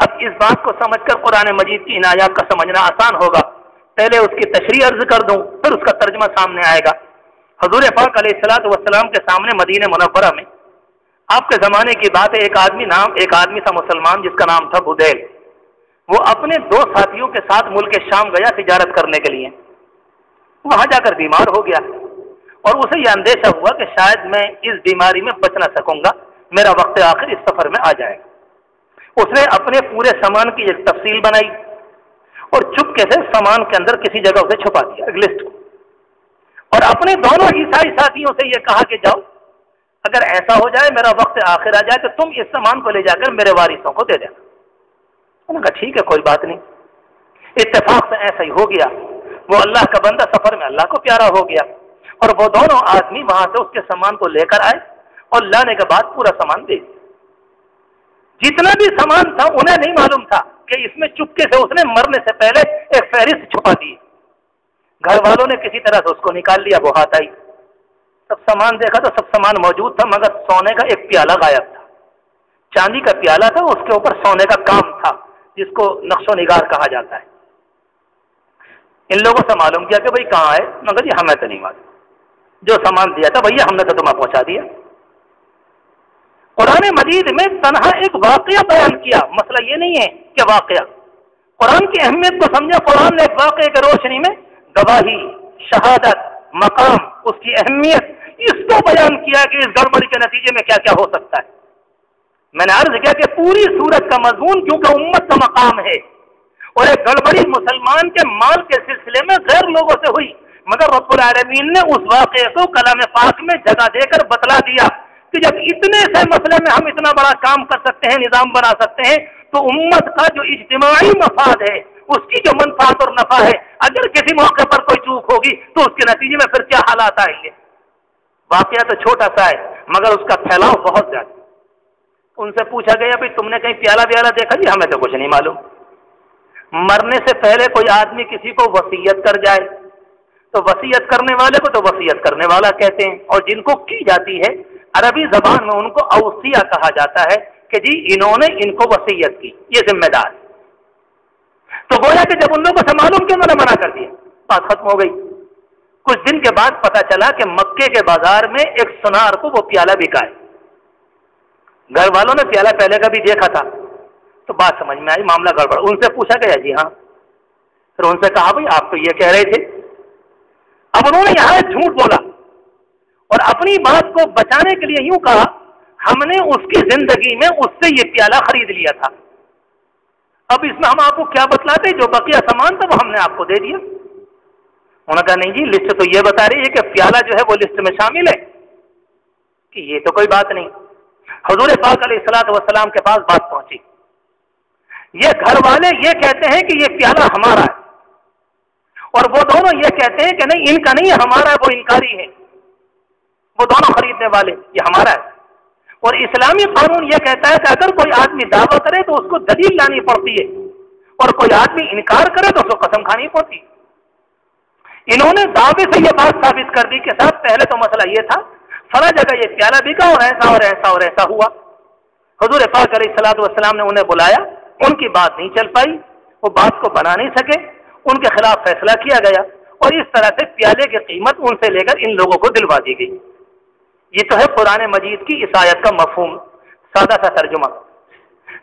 Speaker 1: اب اس بات کو سمجھ کر قرآن مجید کی ان آیات کا سمجھنا آسان ہوگا. پہلے اس کی تشریح عرض کر دوں، پھر اس کا ترجمہ سامنے آئے گا. حضور پاک علیہ الصلوۃ والسلام کے سامنے مدینہ منورہ میں آپ کے زمانے کی بات ہے، ایک آدمی تھا مسلمان جس کا نام تھا بدیل. وہ اپنے 2 ساتھیوں کے ساتھ ملک شام گیا تجارت کرنے کے لیے. وہاں جا کر بیمار ہو گیا اور اسے یہ اندیشہ ہوا کہ شاید میں اس بیماری میں بچ نہ سکوں گا، میرا وقت آخر اس سفر میں آ جائے گا. اس نے اپنے پورے سامان کی ایک تفصیل بنائی اور چپکے سے سامان کے اندر کسی جگہ اسے چھپا دیا، ایک لسٹ کو، اور اپنے دونوں عیسائی ساتھیوں سے یہ کہا کہ جاؤ، اگر ایسا ہو جائے میرا وقت آخر آ جائے تو تم اس سامان کو لے جا کر میرے وارثوں کو دے دینا. انہوں نے کہا ٹھیک ہے کوئی بات نہیں. اتفاق سے ایسا ہی ہو گیا. وہ اللہ کا بندہ سفر میں اللہ کو پیارا ہو گیا اور وہ دونوں آدمی وہاں سے اس کے سامان کو لے کر آئے اور لانے کے بعد پورا سامان دے دیا. جتنا بھی سامان تھا انہیں نہیں معلوم تھا کہ اس میں چپکے سے اس نے مرنے سے پہلے ایک فہرست چھپا دی. گھر والوں نے کسی طرح سے اس کو نکال لیا. وہ ہاتھ آئی، سب سامان دیکھا تو سب سامان موجود تھا، مگر سونے کا ایک پیالہ غائب تھا. چاندی کا پیالہ تھا، اس کے اوپر سونے کا کام تھا جس کو نقش و نگار کہا جاتا ہے. ان لوگوں سے معلوم کیا کہ بھئی کہاں ہے؟ مگر یہ ہمیں تو نہیں معلوم، جو سامان دیا تھا بھیا ہم نے تو تمہیں پہنچا دیا. قرآن مجید میں تنہا ایک واقعہ بیان کیا. مسئلہ یہ نہیں ہے کہ واقعہ، قرآن کی اہمیت کو سمجھا. قرآن نے ایک واقعے کی روشنی میں گواہی، شہادت، مقام، اس کی اہمیت، اس کو بیان کیا کہ اس گڑبڑی کے نتیجے میں کیا کیا ہو سکتا ہے. میں نے عرض کیا کہ پوری سورت کا مضمون کیونکہ امت کا مقام ہے اور ایک گڑبڑی مسلمان کے مال کے سلسلے میں غیر لوگوں سے ہوئی، مگر رب العالمین نے اس واقعے کو کلام پاک میں جگہ دے کر بتلا دیا کہ جب اتنے سے مسئلے میں ہم اتنا بڑا کام کر سکتے ہیں، نظام بنا سکتے ہیں، تو امت کا جو اجتماعی مفاد ہے، اس کی جو منفعت اور نفع ہے، اگر کسی موقع پر کوئی چوک ہوگی تو اس کے نتیجے میں پھر کیا حالات آئیں گے. واقعہ تو چھوٹا سا ہے مگر اس کا پھیلاؤ بہت زیادہ. ان سے پوچھا گیا بھائی تم نے کہیں پیالہ ویالہ دیکھا؟ جی ہمیں تو کچھ نہیں معلوم. مرنے سے پہلے کوئی آدمی کسی کو وصیت کر جائے تو وصیت کرنے والے کو تو وصیت کرنے والا کہتے ہیں، اور جن کو کی جاتی ہے عربی زبان میں ان کو اوصیہ کہا جاتا ہے کہ جی انہوں نے ان کو وصیت کی، یہ ذمہ دار. تو گویا کہ جب ان لوگوں سے معلوم کہ انہوں نے منع کر دیا، بات ختم ہو گئی. کچھ دن کے بعد پتا چلا کہ مکے کے بازار میں ایک سنار کو وہ پیالہ بکا ہے. گھر والوں نے پیالہ پہلے کا بھی دیکھا تھا تو بات سمجھ میں آئی، معاملہ گڑبڑ. ان سے پوچھا گیا جی ہاں. پھر ان سے کہا بھائی آپ تو یہ کہہ رہے تھے. اب انہوں نے یہاں جھوٹ بولا اور اپنی بات کو بچانے کے لیے یوں کہا ہم نے اس کی زندگی میں اس سے یہ پیالہ خرید لیا تھا. اب اس میں ہم آپ کو کیا بتلاتے، جو بقیہ سامان تھا وہ ہم نے آپ کو دے دیا. انہوں نے کہا نہیں جی لسٹ تو یہ بتا رہی ہے کہ پیالہ جو ہے وہ لسٹ میں شامل ہے، کہ یہ تو کوئی بات نہیں. حضور پاک علیہ الصلوۃ والسلام کے پاس بات پہنچی. یہ گھر والے یہ کہتے ہیں کہ یہ پیالہ ہمارا ہے اور وہ دونوں یہ کہتے ہیں کہ نہیں ان کا نہیں ہے، ہمارا ہے. وہ انکاری ہے، وہ دونوں خریدنے والے یہ ہمارا ہے. اور اسلامی قانون یہ کہتا ہے کہ اگر کوئی آدمی دعویٰ کرے تو اس کو دلیل لانی پڑتی ہے اور کوئی آدمی انکار کرے تو اس کو قسم کھانی پڑتی. انہوں نے دعوے سے یہ بات ثابت کر دی کہ صاحب پہلے تو مسئلہ یہ تھا فلاں جگہ یہ پیالہ بکا اور ایسا اور ایسا اور ایسا ہوا. حضور پاک علیہ الصلوۃ والسلام نے انہیں بلایا، ان کی بات نہیں چل پائی، وہ بات کو بنا نہیں سکے، ان کے خلاف فیصلہ کیا گیا اور اس طرح سے پیالے کی قیمت ان سے لے کر ان لوگوں کو دلوا دی گئی. یہ تو ہے قرآن مجید کی اس آیت کا مفہوم، سادہ سا ترجمہ.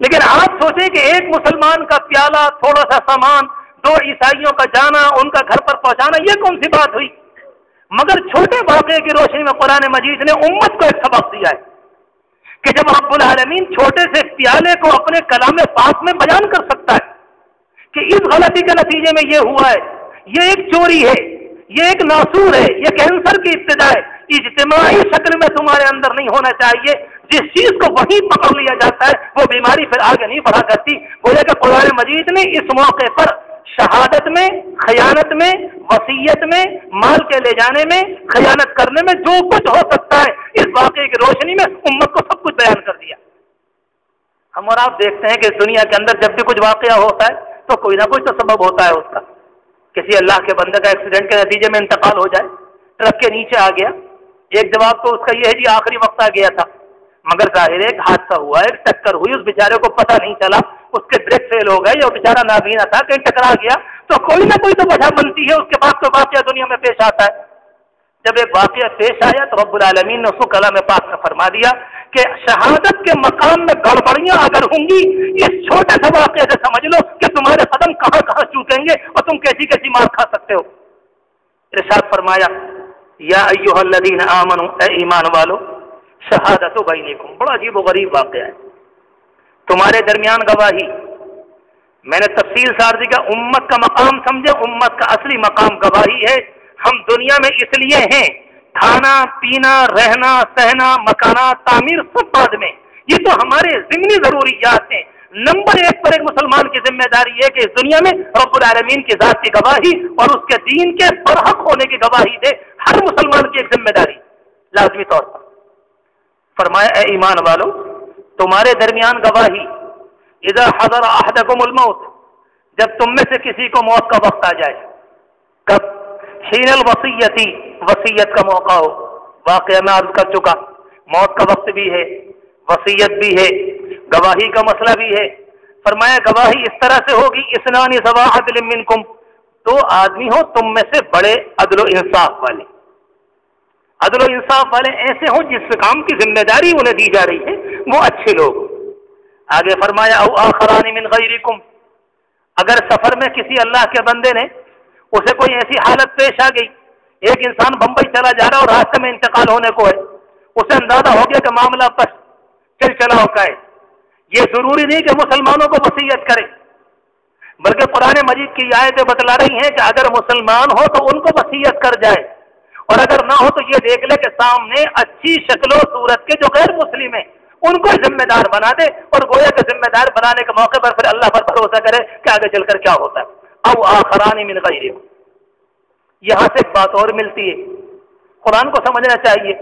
Speaker 1: لیکن آپ سوچیں کہ ایک مسلمان کا پیالہ، تھوڑا سا سامان، 2 عیسائیوں کا جانا، ان کا گھر پر پہنچانا، یہ کون سی بات ہوئی؟ مگر چھوٹے واقعے کی روشنی میں قرآن مجید نے امت کو ایک سبق دیا ہے کہ جب رب العالمین چھوٹے سے پیالے کو اپنے کلام پاک میں بیان کر سکتا ہے کہ اس غلطی کے نتیجے میں یہ ہوا ہے، یہ ایک چوری ہے، یہ ایک ناسور ہے، یہ کینسر کی ابتدا ہے، اجتماعی شکل میں تمہارے اندر نہیں ہونا چاہیے. جس چیز کو وہیں پکڑ لیا جاتا ہے وہ بیماری پھر آگے نہیں بڑھا کرتی. گویا کہ قرآن مجید نے اس موقع پر شہادت میں، خیانت میں، وصیت میں، مال کے لے جانے میں، خیانت کرنے میں جو کچھ ہو سکتا ہے اس واقعے کی روشنی میں امت کو سب کچھ بیان کر دیا. ہم اور آپ دیکھتے ہیں کہ اس دنیا کے اندر جب بھی کچھ واقعہ ہوتا ہے تو کوئی نہ کوئی تو سبب ہوتا ہے اس کا. کسی اللہ کے بندے کا ایکسیڈنٹ کے نتیجے میں انتقال ہو جائے، ٹرک کے نیچے آ گیا، ایک جواب تو اس کا یہ ہے جی آخری وقت آ گیا تھا، مگر ظاہر ہے ایک حادثہ ہوا، ایک ٹکر ہوئی، اس بیچارے کو پتہ نہیں چلا، اس کے بریک فیل ہو گئے یا بیچارہ نابینا تھا کہیں ٹکرا گیا، تو کوئی نہ کوئی تو وجہ بنتی ہے، اس کے بعد کوئی واقعہ دنیا میں پیش آتا ہے۔ جب ایک واقعہ پیش آیا تو رب العالمین نے اس کو کلام پاک میں فرما دیا کہ شہادت کے مقام میں گڑبڑیاں اگر ہوں گی، اس چھوٹے سے واقعے سے سمجھ لو کہ تمہارے قدم کہاں کہاں چوکیں گے اور تم کیسی کیسی مار کھا سکتے ہو۔ ارشاد فرمایا یا ایھا الذین آمنوا، اے ایمان والو، شہادت بینکم، بڑا عجیب و غریب واقعہ ہے، تمہارے درمیان گواہی۔ میں نے تفصیل سے عرض کیا، امت کا مقام سمجھے، امت کا اصلی مقام گواہی ہے۔ ہم دنیا میں اس لیے ہیں، کھانا پینا رہنا سہنا مکانات تعمیر سب بعد میں، یہ تو ہمارے ضمنی ضروریات ہیں۔ نمبر ایک پر ایک مسلمان کی ذمہ داری ہے کہ اس دنیا میں رب العالمین کی ذات کی گواہی اور اس کے دین کے برحق ہونے کی گواہی دے، ہر مسلمان کی ایک ذمہ داری لازمی طور پر۔ فرمایا اے ایمان والو، تمہارے درمیان گواہی، اذا حضر احدکم الموت، جب تم میں سے کسی کو موت کا وقت آ جائے۔ کب؟ حین الوصیتی، وصیت کا موقع ہو۔ واقعہ میں عرض کر چکا، موت کا وقت بھی ہے، وصیت بھی ہے، گواہی کا مسئلہ بھی ہے۔ فرمایا گواہی اس طرح سے ہوگی، اثنان ذوا عدل منکم، دو آدمی ہو تم میں سے بڑے عدل و انصاف والے۔ عدل و انصاف والے ایسے ہوں جس کام کی ذمہ داری انہیں دی جا رہی ہے وہ اچھے لوگ۔ آگے فرمایا او آخران من غیرکم، اگر سفر میں کسی اللہ کے بندے نے اسے کوئی ایسی حالت پیش آ گئی، ایک انسان بمبئی چلا جا رہا اور راستے میں انتقال ہونے کو ہے، اسے اندازہ ہو گیا کہ معاملہ بس چلاؤ کا ہے، یہ ضروری نہیں کہ مسلمانوں کو وصیت کرے، بلکہ قرآن مجید کی آیتیں بتلا رہی ہیں کہ اگر مسلمان ہو تو ان کو وصیت کر جائے، اور اگر نہ ہو تو یہ دیکھ لے کہ سامنے اچھی شکل و صورت کے جو غیر مسلم ہیں ان کو ذمہ دار بنا دے، اور گویا کہ ذمہ دار بنانے کے موقع پر پھر اللہ پر بھروسہ کرے کہ آگے چل کر کیا ہوتا ہے۔ او آخران من غیرکم، یہاں سے ایک بات اور ملتی ہے، قرآن کو سمجھنا چاہیے۔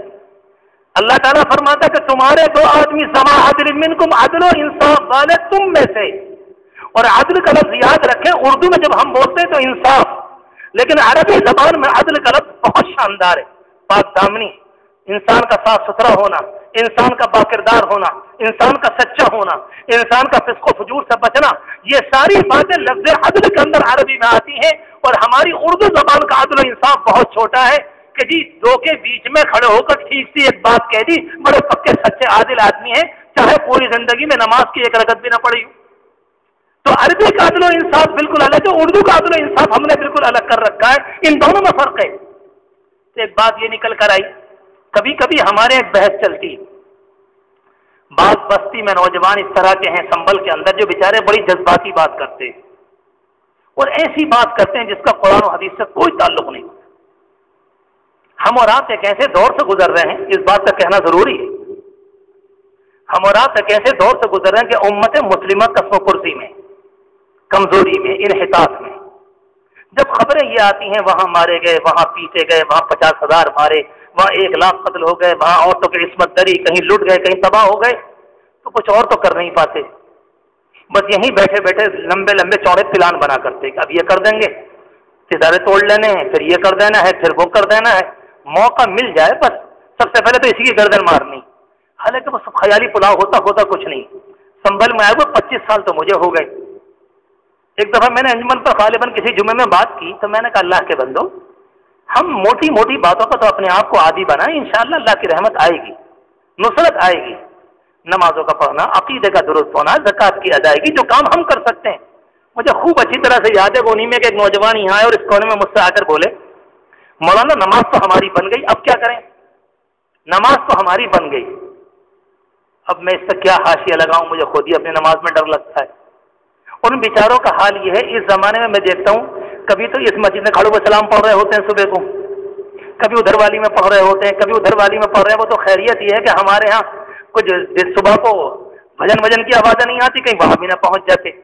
Speaker 1: اللہ تعالیٰ فرماتا ہے کہ تمہارے دو آدمی ذوا عدل منکم، عدل و انصاف والے تم میں سے، اور عدل کا لفظ یاد رکھیں، اردو میں جب ہم بولتے ہیں تو انصاف، لیکن عربی زبان میں عدل کا لفظ بہت شاندار ہے، پاک دامنی، انسان کا صاف ستھرا ہونا، انسان کا باکردار ہونا، انسان کا سچا ہونا، انسان کا فسق و فجور سے بچنا، یہ ساری باتیں لفظ عدل کے اندر عربی میں آتی ہیں، اور ہماری اردو زبان کا عدل و انصاف بہت چھوٹا ہے کہ جی دو کے بیچ میں کھڑے ہو کر ٹھیک سی ایک بات کہہ دی، بڑے پکے سچے عادل آدمی ہیں، چاہے پوری زندگی میں نماز کی ایک رکعت بھی نہ پڑھی ہو۔ تو عربی کا عدل و انصاف بالکل الگ ہے، اردو کا عدل و انصاف ہم نے بالکل الگ کر رکھا ہے، ان دونوں میں فرق ہے۔ تو ایک بات یہ نکل کر آئی، کبھی کبھی ہمارے ایک بحث چلتی، بعض بستی میں نوجوان اس طرح کے ہیں سنبل کے اندر جو بیچارے بڑی جذباتی بات کرتے ہیں اور ایسی بات کرتے ہیں جس کا قرآن و حدیث سے کوئی تعلق نہیں۔ ہم اور آپ ایک ایسے دور سے گزر رہے ہیں، اس بات کا کہنا ضروری ہے، ہم اور آپ ایک ایسے دور سے گزر رہے ہیں کہ امت مسلمہ قسم و کرسی میں، کمزوری میں، انحطاط میں، جب خبریں یہ آتی ہیں وہاں مارے گئے، وہاں پیٹے گئے، وہاں 50,000 مارے، وہاں 1,00,000 قتل ہو گئے، وہاں عورتوں کی عصمت دری، کہیں لٹ گئے، کہیں تباہ ہو گئے، تو کچھ اور تو کر نہیں پاتے، بس یہیں بیٹھے بیٹھے لمبے لمبے چوڑے پلان بنا کرتے کہ اب یہ کر دیں گے، ستارے توڑ لینے ہیں، پھر یہ کر دینا ہے، پھر وہ کر دینا ہے، موقع مل جائے بس سب سے پہلے تو اسی کی گردن مارنی۔ حالانکہ وہ سب خیالی پلاؤ ہوتا کچھ نہیں۔ سنبھل میں آئے ہوئے 25 سال تو مجھے ہو گئے۔ ایک دفعہ میں نے انجمن پر غالباً کسی جمعے میں بات کی تو میں نے کہا اللہ کے بندو، ہم موٹی موٹی باتوں پر تو اپنے آپ کو عادی بنائیں، انشاءاللہ اللہ کی رحمت آئے گی، نصرت آئے گی۔ نمازوں کا پڑھنا، عقیدے کا درست ہونا، زکوٰۃ کی ادائیگی، جو کام ہم کر سکتے ہیں۔ مجھے خوب اچھی طرح سے یاد ہے گونی میں کہ ایک نوجوان یہاں آئے اور اس کونے میں مجھ سے آ کر بولے مولانا نماز تو ہماری بن گئی، اب کیا کریں؟ نماز تو ہماری بن گئی، اب میں اس سے کیا حاشیہ لگاؤں، مجھے خود ہی اپنی نماز میں ڈر لگتا ہے۔ ان بیچاروں کا حال یہ ہے، اس زمانے میں دیکھتا ہوں کبھی تو اس مسجد میں کھڑے ہوئے سلام پڑھ رہے ہوتے ہیں صبح کو، کبھی ادھر والی میں پڑھ رہے ہوتے ہیں، کبھی ادھر والی میں پڑھ رہے ہیں۔ وہ تو خیریت یہ ہے کہ ہمارے ہاں کچھ صبح کو بھجن کی آوازیں نہیں آتی، کہیں وہاں بھی نہ پہنچ جاتے۔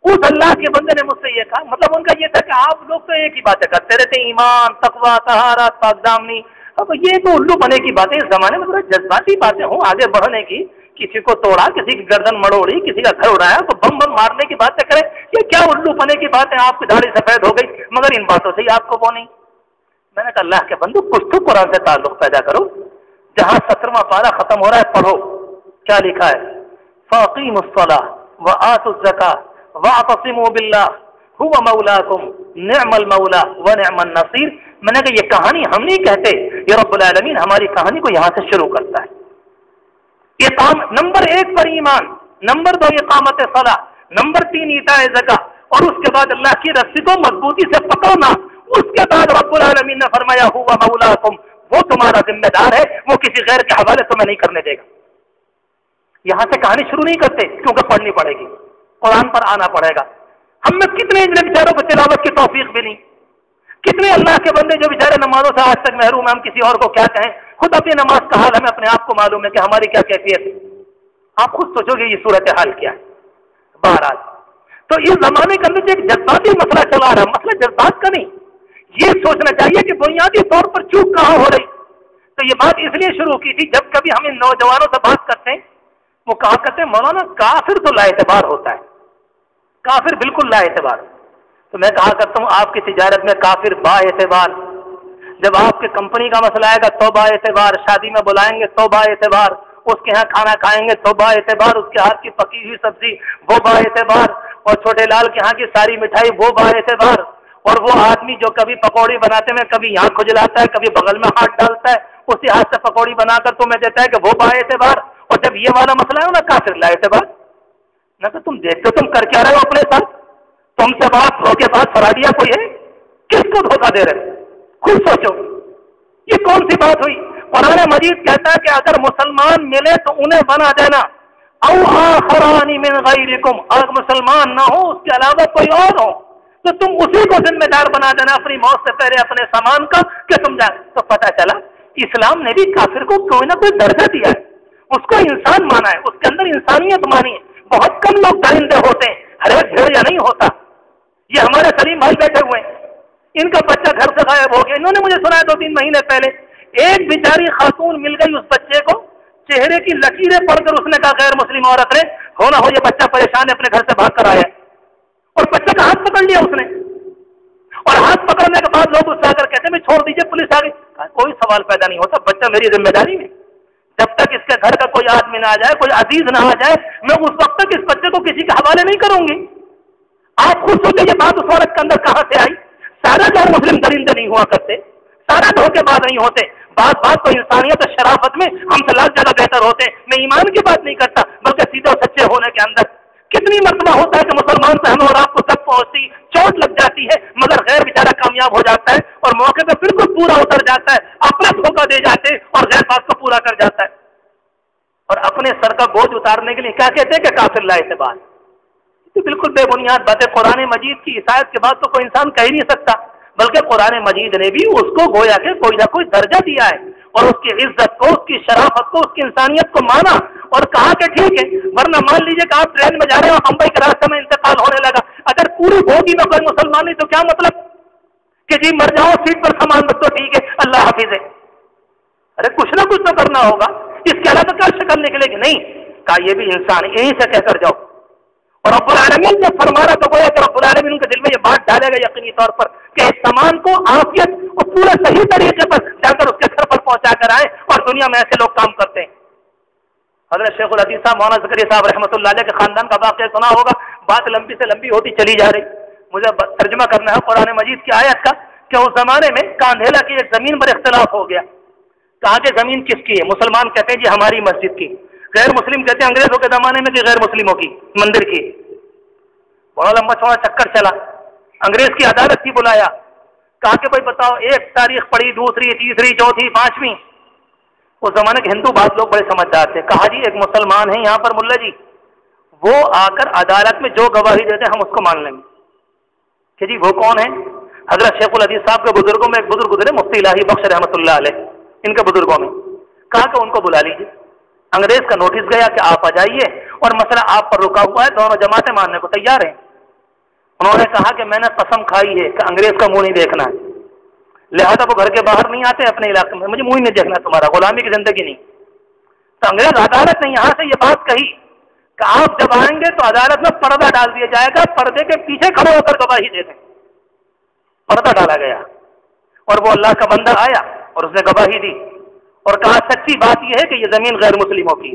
Speaker 1: اس اللہ کے بندے نے مجھ سے یہ کہا، مطلب ان کا یہ تھا کہ آپ لوگ تو ایک ہی باتیں کرتے رہتے، ایمان، تقویٰ، طہارت، پاک دامنی، اب یہ تو الو بنے کی باتیں، اس زمانے میں تھوڑا جذباتی باتیں ہوں آگے بڑھنے کی، کسی کو توڑا، کسی کی گردن مڑوڑی، کسی کا گھر اڑایا تو بم مارنے کی باتیں کریں، یہ کیا الو بنے کی باتیں؟ آپ کی داڑھی سفید ہو گئی مگر ان باتوں سے ہی آپ کو وہ نہیں۔ میں نے کہا اللہ کے بندو کچھ تو قرآن سے تعلق پیدا کرو، جہاں 17واں پارہ ختم ہو رہا ہے پڑھو، کیا لکھا ہے؟ فاقیموا الصلاۃ وآتوا الزکاۃ واعتصموا باللہ هو مولاکم نعم المولا ونعم النصیر. میں نے کہا یہ کہانی ہم نہیں کہتے، یہ رب العالمین ہماری کہانی کو یہاں سے شروع کرتا ہے. نمبر 1 پر ایمان، نمبر 2 اقامت صلاح، نمبر 3 ایتاء زکاۃ، اور اس کے بعد اللہ کی رسی کو مضبوطی سے پکڑنا. اس کے بعد رب العالمین نے فرمایا هو مولاکم، وہ تمہارا ذمہ دار ہے، وہ کسی غیر کے حوالے تمہیں نہیں کرنے دے گا. یہاں سے کہانی شروع نہیں کرتے کیونکہ پڑھنی پڑے گی، قرآن پر آنا پڑے گا. ہم میں کتنے بیچاروں کو تلاوت کی توفیق بھی نہیں، کتنے اللہ کے بندے جو بیچارے نمازوں سے آج تک محروم ہیں. ہم کسی اور کو کیا کہیں، خود اپنی نماز کا حال ہمیں اپنے آپ کو معلوم ہے کہ ہماری کیا کیفیت ہے. آپ خود سوچو گے یہ صورت حال کیا ہے. بہرحال تو اس زمانے کے اندر ایک جذباتی مسئلہ چلا رہا، مسئلہ جذبات کا نہیں. یہ سوچنا چاہیے کہ بنیادی طور پر چوک کہاں ہو رہی. تو یہ بات اس لیے شروع کی تھی جب کبھی ہم ان نوجوانوں سے بات کرتے ہیں وہ کہا کرتے ہیں مولانا کافر تو لا اعتبار ہوتا ہے، کافر بالکل لا اعتبار. تو میں کہا کرتا ہوں آپ کی تجارت میں کافر با اعتبار. جب آپ کی کمپنی کا مسئلہ آئے گا تو با اعتبار، شادی میں بلائیں گے تو با اعتبار، اس کے ہاں کھانا کھائیں گے تو با اعتبار، اس کے ہاتھ کی پکی ہوئی سبزی وہ با اعتبار، اور چھوٹے لال کے ہاں کی ساری مٹھائی وہ با اعتبار، اور وہ آدمی جو کبھی پکوڑی بناتے میں کبھی یہاں کھجلاتا ہے کبھی بغل میں ہاتھ ڈالتا ہے، اسی ہاتھ سے پکوڑی بنا کر تمہیں دیتا ہے کہ وہ با اعتبار. اور جب یہ والا مسئلہ ہے نا کافر لا اعتبار. نہ تو تم دیکھتے تم کر کیا رہے ہو اپنے ساتھ، تم سے بات دھوکے بعد فرادیا کوئی ہے، کس کو دھوکہ دے رہے؟ خود سوچو یہ کون سی بات ہوئی. قرآن مجید کہتا ہے کہ اگر مسلمان ملے تو انہیں بنا دینا، او آخران من غیرکم، اگر مسلمان نہ ہو اس کے علاوہ کوئی اور ہو تو تم اسی کو ذمہ دار بنا دینا اپنی موت سے پہلے اپنے سامان کا کہ تم جا. تو پتہ چلا اسلام نے بھی کافر کو کوئی نہ کوئی درجہ دیا ہے، اس کو انسان مانا ہے، اس کے اندر انسانیت مانی ہے. بہت کم لوگ درندے ہوتے ہیں، ہر ایک بھیڑیا نہیں ہوتا. یہ ہمارے سلیم بھائی بیٹھے ہوئے ہیں، ان کا بچہ گھر سے غائب ہو گیا. انہوں نے مجھے سنایا 2-3 مہینے پہلے ایک بیچاری خاتون مل گئی اس بچے کو، چہرے کی لکیریں پڑھ کر اس نے کہا غیر مسلم عورت نے ہو نہ ہو یہ بچہ پریشان ہے اپنے گھر سے بھاگ کر آیا، اور بچے کا ہاتھ پکڑ لیا اس نے. اور ہاتھ پکڑنے کے بعد لوگ اس سے آ کر کہتے ہیں چھوڑ دیجیے پولیس آ گئی. کوئی سوال پیدا نہیں ہوتا، بچہ میری ذمہ داری میں، جب تک اس کے گھر کا کوئی آدمی نہ آ جائے، کوئی عزیز نہ آ جائے، میں اس وقت تک اس بچے کو کسی کے حوالے نہیں کروں گی. آپ خود سوچیں یہ بات اس عورت کے اندر کہاں سے آئی. سارا غیر مسلم درندے نہیں ہوا کرتے، سارا دھوکے باز نہیں ہوتے، بات تو انسانیت اور شرافت میں ہم سے لاکھ زیادہ بہتر ہوتے ہیں. میں ایمان کی بات نہیں کرتا بلکہ سیدھے اور سچے ہونے کے اندر کتنی مرتبہ ہوتا ہے کہ مسلمان سے ہمیں اور آپ کو تک پہنچتی چوٹ لگ جاتی ہے مگر غیر بیچارہ کامیاب ہو جاتا ہے اور موقع پہ بالکل پورا اتر جاتا ہے، اپنا دھوکہ دے جاتے اور غیر بات کو پورا کر جاتا ہے. اور اپنے سر کا بوجھ اتارنے کے لیے کیا کہتے ہیں کہ کافر لا اعتبار. بالکل بے بنیاد باتیں. قرآن مجید کی عیسائیت کے بعد تو کوئی انسان کہہ نہیں سکتا، بلکہ قرآن مجید نے بھی اس کو گویا کہ کوئی نہ کوئی درجہ دیا ہے اور اس کی عزت کو، اس کی شرافت کو، اس کی انسانیت کو مانا اور کہا کہ ٹھیک ہے. ورنہ مان لیجیے کہ آپ ٹرین میں جا رہے ہو، ممبئی کے راستے میں انتقال ہونے لگا، اگر پوری بوگی میں کوئی مسلمان نہیں تو کیا مطلب کہ جی مر جاؤ سیٹ پر سامان رکھ تو ٹھیک ہے اللہ حافظ ہے. ارے کچھ نہ کچھ تو کرنا ہوگا، اس کے علاوہ کیا شکل نکلے گی؟ نہیں کہا یہ بھی انسان ہے، یہیں سے کہہ کر جاؤ. اور رب العالمین جب فرما رہا تو گویا کہ رب العالمین ان کے دل میں یہ بات ڈالے گا یقینی طور پر کہ اس سامان کو عافیت اور پورے صحیح طریقے پر جا کر اس کے گھر پر پہنچا کر آئے. اور دنیا میں ایسے لوگ کام کرتے ہیں. حضرت شیخ الحدیث صاحب مولانا زکریا صاحب رحمۃ اللہ علیہ کے خاندان کا واقعہ سنا ہوگا. بات لمبی سے لمبی ہوتی چلی جا رہی، مجھے ترجمہ کرنا ہے قرآن مجید کی آیت کا کہ اس زمانے میں کاندھیلا کی ایک زمین پر اختلاف ہو گیا. کہا کہ زمین کس کی ہے؟ مسلمان کہتے ہیں جی ہماری مسجد کی، غیر مسلم کہتے ہیں انگریزوں کے زمانے میں کہ غیر مسلموں کی مندر کی. بڑا لمبا چوڑا چکر چلا، انگریز کی عدالت کی بلایا، کہا کہ بھائی بتاؤ ایک تاریخ پڑھی، دوسری، تیسری، چوتھی، پانچویں. اس زمانے کے ہندو بات لوگ بڑے سمجھدار تھے. کہا جی ایک مسلمان ہیں یہاں پر ملا جی، وہ آ کر عدالت میں جو گواہی دیتے ہیں ہم اس کو مان لیں گے. کہ جی وہ کون ہے؟ حضرت شیخ الحدیث صاحب کے بزرگوں میں ایک بزرگ گزرے مفتی الہی بخش رحمۃ اللہ علیہ، ان کے بزرگوں میں. کہا کہ ان کو بلا لیجیے. انگریز کا نوٹس گیا کہ آپ آ جائیے اور مسئلہ آپ پر رکا ہوا ہے، دونوں جماعتیں ماننے کو تیار ہیں. انہوں نے کہا کہ میں نے قسم کھائی ہے کہ انگریز کا منہ نہیں دیکھنا ہے، لہذا وہ گھر کے باہر نہیں آتے اپنے علاقے میں، مجھے منہ نہیں دیکھنا تمہارا، غلامی کی زندگی نہیں. تو انگریز عدالت نے یہاں سے یہ بات کہی کہ آپ جب آئیں گے تو عدالت میں پردہ ڈال دیا جائے گا، پردے کے پیچھے کھڑے ہو کر گواہی دے دیں. پردہ ڈالا گیا اور وہ اللہ کا بندہ آیا اور اس نے گواہی دی اور کہا سچی بات یہ ہے کہ یہ زمین غیر مسلموں کی.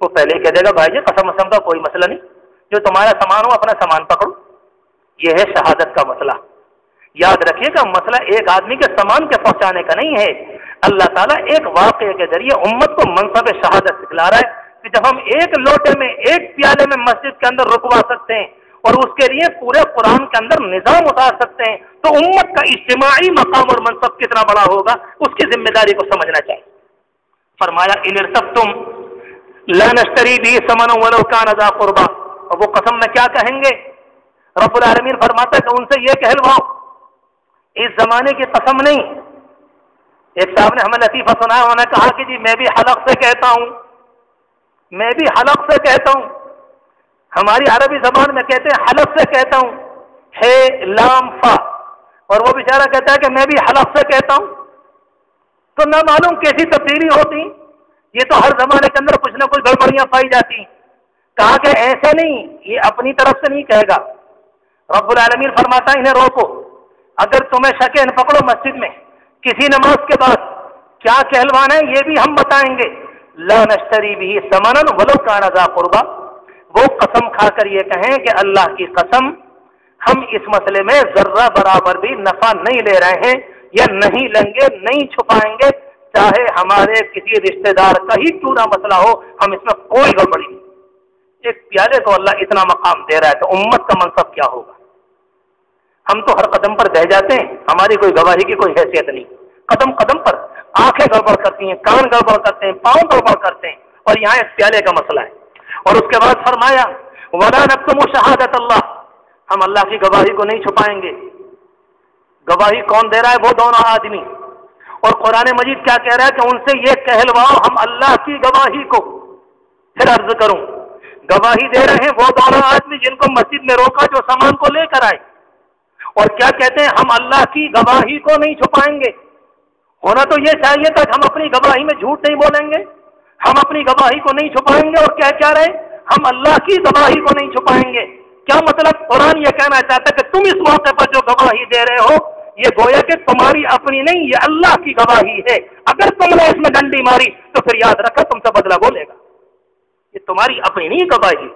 Speaker 1: وہ پہلے کہہ دے گا بھائی جی قسم وسم کا کوئی مسئلہ نہیں، جو تمہارا سامان ہو اپنا سامان پکڑو۔ یہ ہے شہادت کا مسئلہ۔ یاد رکھیے گا مسئلہ ایک آدمی کے سامان کے پہنچانے کا نہیں ہے، اللہ تعالیٰ ایک واقعے کے ذریعے امت کو منصب شہادت سکھلا رہا ہے کہ جب ہم ایک لوٹے میں ایک پیالے میں مسجد کے اندر رکوا سکتے ہیں اور اس کے لیے پورے قرآن کے اندر نظام اتار سکتے ہیں تو امت کا اجتماعی مقام اور منصب کتنا بڑا ہوگا، اس کی ذمہ داری کو سمجھنا چاہیے۔ فرمایا ان ارتبتم لا نشتری بھی ثمنا ولو کان ذا قربا، اور وہ قسم میں کیا کہیں گے؟ رب العالمین فرماتا ہے کہ ان سے یہ کہلواؤ، اس زمانے کی قسم نہیں۔ ایک صاحب نے ہمیں لطیفہ سنایا، انہوں نے کہا کہ جی میں بھی حلق سے کہتا ہوں، میں بھی حلق سے کہتا ہوں، ہماری عربی زبان میں کہتے ہیں حلق سے کہتا ہوں، ہے لام فا، اور وہ بیچارہ کہتا ہے کہ میں بھی حلق سے کہتا ہوں۔ تو نہ معلوم کیسی تبدیلی ہوتی، یہ تو ہر زمانے کے اندر کچھ نہ کچھ گڑبڑیاں پائی جاتی۔ کہا کہ ایسا نہیں، یہ اپنی طرف سے نہیں کہے گا۔ رب العالمین فرماتا ہے انہیں روکو، اگر تمہیں شک ہے پکڑو مسجد میں کسی نماز کے بعد کیا کہلوانا ہے یہ بھی ہم بتائیں گے۔ لا نشتری بھی ثمنا ولو کان ذا قربا، وہ قسم کھا کر یہ کہیں کہ اللہ کی قسم ہم اس مسئلے میں ذرہ برابر بھی نفع نہیں لے رہے ہیں یا نہیں لیں گے، نہیں چھپائیں گے، چاہے ہمارے کسی رشتہ دار کا ہی کیوں نہ مسئلہ ہو، ہم اس میں کوئی گڑبڑی نہیں۔ ایک پیالے کو اللہ اتنا مقام دے رہا ہے تو امت کا منصب کیا ہوگا؟ ہم تو ہر قدم پر بہ جاتے ہیں، ہماری کوئی گواہی کی کوئی حیثیت نہیں، قدم قدم پر آنکھیں گڑبڑ کرتی ہیں، کان گڑبڑ کرتے ہیں، پاؤں گڑبڑ کرتے ہیں، اور یہاں اس پیالے کا مسئلہ ہے۔ اور اس کے بعد فرمایا وَلَا نَكْتُمُ شَهَادَةَ اللَّهِ، ہم اللہ کی گواہی کو نہیں چھپائیں گے۔ گواہی کون دے رہا ہے؟ وہ دونوں آدمی۔ اور قرآن مجید کیا کہہ رہا ہے کہ ان سے یہ کہلواؤ ہم اللہ کی گواہی کو۔ پھر عرض کروں، گواہی دے رہے ہیں وہ دونوں آدمی جن کو مسجد میں روکا جو سامان کو لے کر آئے، اور کیا کہتے ہیں ہم اللہ کی گواہی کو نہیں چھپائیں گے۔ ہونا تو یہ چاہیے تھا کہ ہم اپنی گواہی میں جھوٹ نہیں بولیں گے، ہم اپنی گواہی کو نہیں چھپائیں گے، اور کیا رہے ہم اللہ کی گواہی کو نہیں چھپائیں گے۔ کیا مطلب؟ قرآن یہ کہنا چاہتا ہے کہ تم اس موقع پر جو گواہی دے رہے ہو یہ گویا کہ تمہاری اپنی نہیں، یہ اللہ کی گواہی ہے۔ اگر تم نے اس میں ڈنڈی ماری تو پھر یاد رکھا تم سے بدلہ بولے گا، یہ تمہاری اپنی نہیں گواہی۔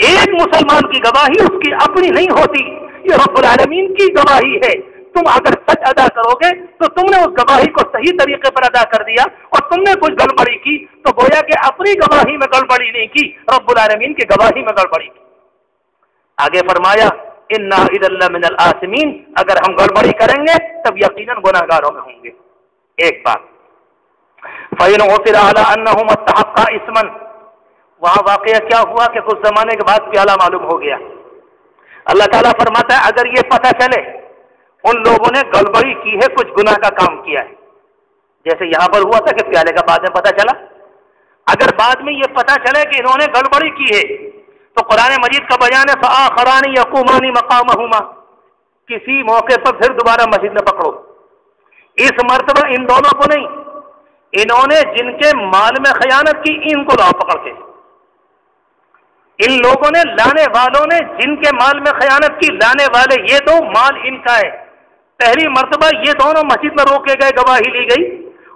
Speaker 1: ایک مسلمان کی گواہی اس کی اپنی نہیں ہوتی، یہ رب العالمین کی گواہی ہے۔ تم اگر سچ ادا کرو گے تو تم نے اس گواہی کو صحیح طریقے پر ادا کر دیا، اور تم نے کچھ گڑبڑی کی تو گویا کہ اپنی گواہی میں گڑبڑی نہیں کی، رب العالمین کی گواہی میں گڑبڑی کی۔ آگے فرمایا اِنَّا إِذًا لَّمِنَ الْآثِمِينَ، اگر ہم گڑبڑی کریں گے تب یقیناً گناہگاروں میں ہوں گے۔ ایک بات فَإِنْ عُثِرَ عَلَىٰ أَنَّهُمَا اسْتَحَقَّا إِثْمًا، وہاں واقعہ کیا ہوا کہ کچھ زمانے کے بعد پیالہ معلوم ہو گیا۔ اللہ تعالیٰ فرماتا ہے اگر یہ پتہ چلے ان لوگوں نے گڑبڑی کی ہے، کچھ گناہ کا کام کیا ہے، جیسے یہاں پر ہوا تھا کہ پیالے کا بعد میں پتہ چلا، اگر بعد میں یہ پتہ چلے کہ انہوں نے گڑبڑی کی ہے تو قرآن مجید کا بیان ہے فآخران یقومان مقامہما، کسی موقع پر پھر دوبارہ مسجد میں پکڑو۔ اس مرتبہ ان دونوں کو نہیں، انہوں نے جن کے مال میں خیانت کی ان کو لاؤ پکڑ کے۔ ان لوگوں نے، لانے والوں نے جن کے مال میں خیانت کی، لانے والے یہ دو، مال ان کا ہے۔ پہلی مرتبہ یہ دونوں مسجد میں روکے گئے، گواہی لی گئی،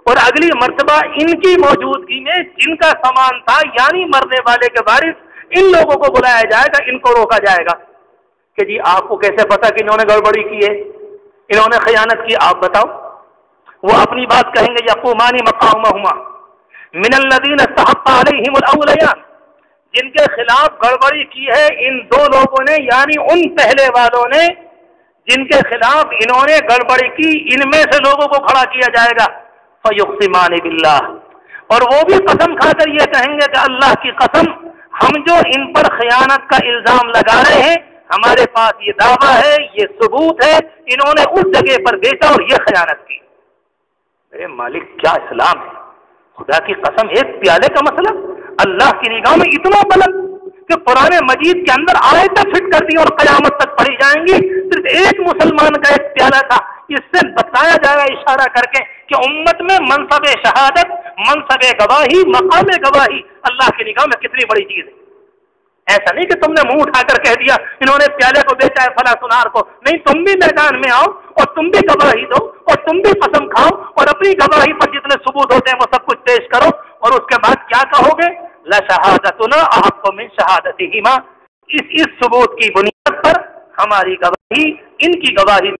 Speaker 1: اور اگلی مرتبہ ان کی موجودگی میں جن کا سامان تھا یعنی مرنے والے کے وارث، ان لوگوں کو بلایا جائے گا، ان کو روکا جائے گا کہ جی آپ کو کیسے پتا کہ انہوں نے گڑبڑی کی ہے، انہوں نے خیانت کی، آپ بتاؤ۔ وہ اپنی بات کہیں گے یقومان مقامہما من الذین استحق علیہم الاولیان، جن کے خلاف گڑبڑی کی ہے ان دو لوگوں نے، یعنی ان پہلے والوں نے جن کے خلاف انہوں نے گڑبڑی کی، ان میں سے لوگوں کو کھڑا کیا جائے گا۔ فیقسمان باللہ، اور وہ بھی قسم کھا کر یہ کہیں گے کہ اللہ کی قسم ہم جو ان پر خیانت کا الزام لگا رہے ہیں، ہمارے پاس یہ دعویٰ ہے، یہ ثبوت ہے، انہوں نے اس جگہ پر بیچا اور یہ خیانت کی۔ میرے مالک کیا اسلام ہے، خدا کی قسم، ایک پیالے کا مسئلہ اللہ کی نگاہ میں اتنا بلند کہ قرآن مجید کے اندر آیتیں فٹ کر دی اور قیامت تک پڑھی جائیں گی۔ صرف ایک مسلمان کا ایک پیالہ تھا، اس سے بتایا جائے گا اشارہ کر کے کہ امت میں منصب شہادت، منصب گواہی، مقام گواہی اللہ کی نگاہ میں کتنی بڑی چیز ہے۔ ایسا نہیں کہ تم نے منہ اٹھا کر کہہ دیا انہوں نے پیالے کو بیچا ہے فلاں سنار کو، نہیں، تم بھی میدان میں آؤ اور تم بھی گواہی دو اور تم بھی قسم کھاؤ اور اپنی گواہی پر جتنے ثبوت ہوتے ہیں وہ سب کچھ پیش کرو، اور اس کے بعد کیا کہو گے؟ لشہادتنا احق من شہادتہما، اس ثبوت کی بنیاد پر ہماری گواہی ان کی گواہی